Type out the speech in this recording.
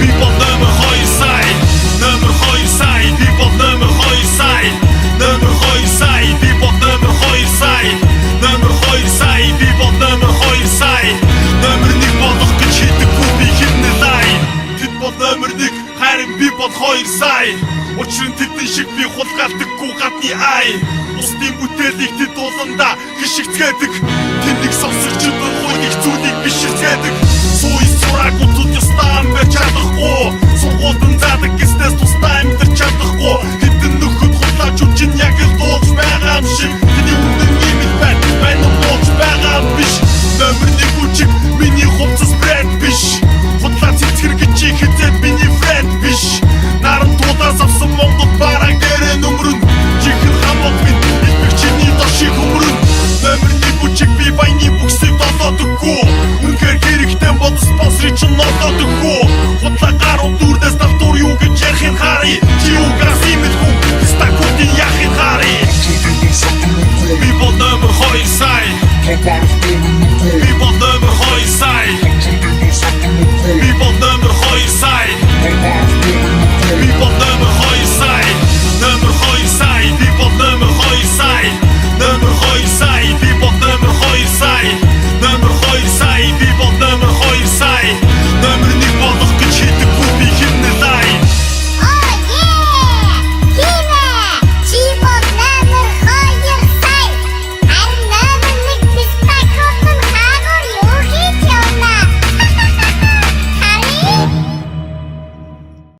Би бол номер 2 сай. Номер 2 сай. Би бол номер 2 сай. Номер 2 сай. Би бол номер 2 сай. Номер 2 сай. Би бол номер 2 сай. Номер 1 болох гэж хэлдэггүй би хинэ лай. Тэд бол номер 1 харин би бол 2 сай. Учир нь тэдний шиг би хулгайлдаггүй гадны ай. Бусдын бүтээлийг тэд ууланда хишигцгээдэг. Тэнийг сонсогчд хууийг зүйлийг биширцгээдэг. Сууй сураагүй тул ёстой амбер чадахгүй. Сугуулдан заадаг гэснээс тусдаа амьдэр чадахгүй. Хэдэн нөхөд худлаач үчин яг л дуулж байгаа юм шиг. Тэний үнэн юм их байна болж байгаа юм биш. Номер 1 үчиг миний хувцас брэнд биш. Худлаа цэцгэр гэж хийхэд миний фрэнд биш. Наран туудаас авсан Монгол бараг дээрээ нөмрөн. Чихэн хамаг минь их чиний дошиг өмрөн. Номер 1 үчиг би баяны бүксийг долоодоггүй. Үнэхээр хэрэгтэй бол спонсорыг ч нолоодоггүй. Худлаа гарууд дүрдээс давтуур юу гэж ярихын харъя. Чи угаас имэдгүй стакуудын яхын харъя. Би бол номер 2 сай. Би бол номер 2 сай. Би бол номер 2 сай.